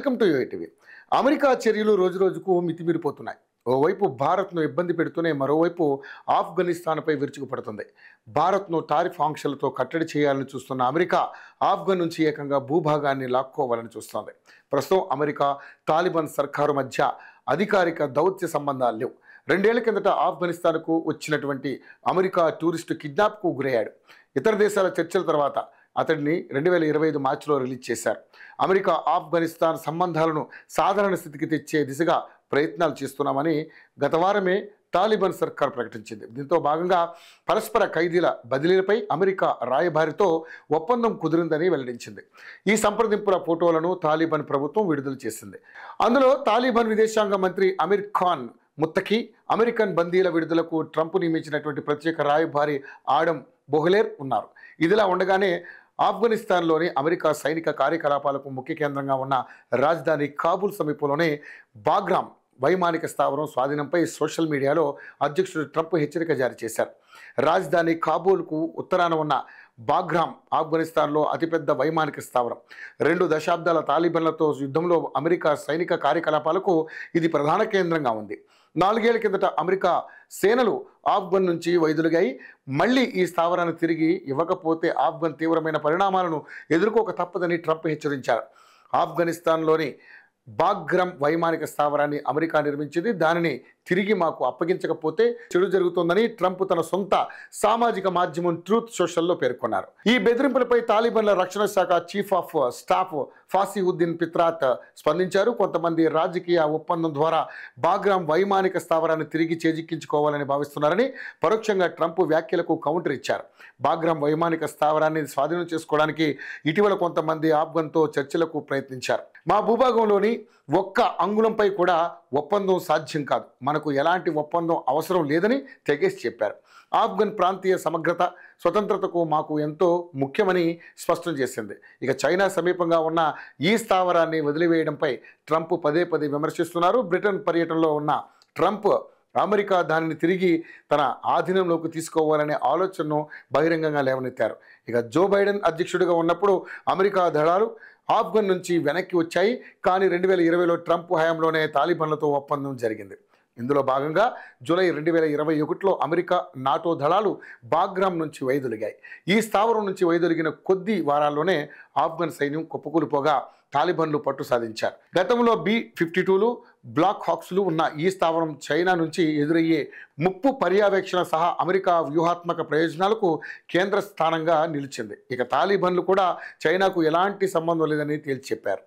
Welcome to యూఐటీవీ. America చర్యలు రోజురోజుకు మితిమీరిపోతున్నాయి. ఓవైపు భారత్ను ఇబ్బంది పెడుతూనే మరోవైపు ఆఫ్ఘనిస్తాన్పై విరుచుకుపడుతుంది. భారత్ను టారిఫ్ ఆంక్షలతో కట్టడి చేయాలని చూస్తున్న అమెరికా ఆఫ్ఘన్ నుంచి ఏకంగా భూభాగాన్ని లాక్కోవాలని చూస్తోంది. ప్రస్తుతం అమెరికా తాలిబాన్ సర్కారు మధ్య అధికారిక దౌత్య సంబంధాలు లేవు. 2 ఏళ్ల కిందట ఆఫ్ఘనిస్తాన్కు వచ్చినటువంటి అమెరికా టూరిస్టు కిడ్నాప్కు గురయ్యాడు. ఇతర దేశాల చర్చల తర్వాత అతడిని 2025 మార్చిలో రిలీజ్ చేశారు. అమెరికా ఆఫ్ఘనిస్తాన్ సంబంధాలను సాధారణ స్థితికి తెచ్చే దిశగా ప్రయత్నాలు చేస్తున్నామని గత వారమే తాలిబాన్ సర్కార్ ప్రకటించింది. దీంతో భాగంగా పరస్పర ఖైదీల బదిలీలపై అమెరికా రాయబారితో ఒప్పందం కుదిరిందని వెల్లడించింది. ఈ సంప్రదింపుల ఫోటోలను తాలిబాన్ ప్రభుత్వం విడుదల చేసింది. అందులో తాలిబాన్ విదేశాంగ మంత్రి అమీర్ ఖాన్ ముత్తకి, అమెరికన్ బందీల విడుదలకు ట్రంప్ నియమించినటువంటి ప్రత్యేక రాయబారి ఆడమ్ బొహ్లేర్ ఉన్నారు. ఇదిలా ఉండగానే ఆఫ్ఘనిస్తాన్లోని అమెరికా సైనిక కార్యకలాపాలకు ముఖ్య కేంద్రంగా ఉన్న రాజధాని కాబూల్ సమీపంలోనే బాగ్రామ్ వైమానిక స్థావరం స్వాధీనంపై సోషల్ మీడియాలో అధ్యక్షుడు ట్రంప్ హెచ్చరిక జారీ చేశారు. రాజధాని కాబూల్కు ఉత్తరాన ఉన్న బాగ్రామ్ ఆఫ్ఘనిస్తాన్లో అతిపెద్ద వైమానిక స్థావరం. 2 దశాబ్దాల తాలిబాన్లతో యుద్ధంలో అమెరికా సైనిక కార్యకలాపాలకు ఇది ప్రధాన కేంద్రంగా ఉంది. 4 ఏళ్ల కిందట అమెరికా సేనలు ఆఫ్ఘన్ నుంచి వైదొలిగాయి. మళ్ళీ ఈ స్థావరాన్ని తిరిగి ఇవ్వకపోతే ఆఫ్ఘన్ తీవ్రమైన పరిణామాలను ఎదుర్కోక తప్పదని ట్రంప్ హెచ్చరించారు. ఆఫ్ఘనిస్తాన్లోని బాగ్రామ్ వైమానిక స్థావరాన్ని అమెరికా నిర్మించింది. దానిని తిరిగి మాకు అప్పగించకపోతే చెడు జరుగుతుందని ట్రంప్ తన సొంత సామాజిక మాధ్యమం ట్రూత్ సోషల్లో పేర్కొన్నారు. ఈ బెదిరింపులపై తాలిబాన్ల రక్షణ శాఖ చీఫ్ ఆఫ్ స్టాఫ్ ఫాసిహుద్దీన్ పిత్రాత్ స్పందించారు. కొంతమంది రాజకీయ ఒప్పందం ద్వారా బాగ్రామ్ వైమానిక స్థావరాన్ని తిరిగి చేజిక్కించుకోవాలని భావిస్తున్నారని పరోక్షంగా ట్రంప్ వ్యాఖ్యలకు కౌంటర్ ఇచ్చారు. బాగ్రామ్ వైమానిక స్థావరాన్ని స్వాధీనం చేసుకోవడానికి ఇటీవల కొంతమంది ఆఫ్ఘన్తో చర్చలకు ప్రయత్నించారు. మా భూభాగంలోని ఒక్క అంగుళంపై కూడా ఒప్పందం సాధ్యం కాదు, మనకు ఎలాంటి ఒప్పందం అవసరం లేదని తెగేసి చెప్పారు. ఆఫ్ఘన్ ప్రాంతీయ సమగ్రత, స్వతంత్రతకు మాకు ఎంతో ముఖ్యమని స్పష్టం చేసింది. ఇక చైనా సమీపంగా ఉన్న ఈ స్థావరాన్ని వదిలివేయడంపై ట్రంప్ పదే విమర్శిస్తున్నారు. బ్రిటన్ పర్యటనలో ఉన్న ట్రంప్ అమెరికా దానిని తిరిగి తన ఆధీనంలోకి తీసుకోవాలనే ఆలోచనను బహిరంగంగా లేవనెత్తారు. ఇక జో బైడెన్ అధ్యక్షుడిగా ఉన్నప్పుడు అమెరికా దళాలు ఆఫ్ఘన్ నుంచి వెనక్కి వచ్చాయి. కానీ 2020లో ట్రంప్ హయాంలోనే తాలిబాన్లతో ఒప్పందం జరిగింది. ఇందులో భాగంగా జూలై 2021లో అమెరికా నాటో దళాలు బాగ్రామ్ నుంచి వైదొలిగాయి. ఈ స్థావరం నుంచి వైదొలిగిన కొద్ది వారాల్లోనే ఆఫ్ఘన్ సైన్యం కుప్పకూలిపోగా తాలిబాన్లు పట్టు సాధించారు. గతంలో B-52లు, బ్లాక్ హాక్స్లు ఉన్న ఈ స్థావరం చైనా నుంచి ఎదురయ్యే ముప్పు పర్యవేక్షణ సహా అమెరికా వ్యూహాత్మక ప్రయోజనాలకు కేంద్ర స్థానంగా నిలిచింది. ఇక తాలిబాన్లు కూడా చైనాకు ఎలాంటి సంబంధం లేదని తేల్చి చెప్పారు.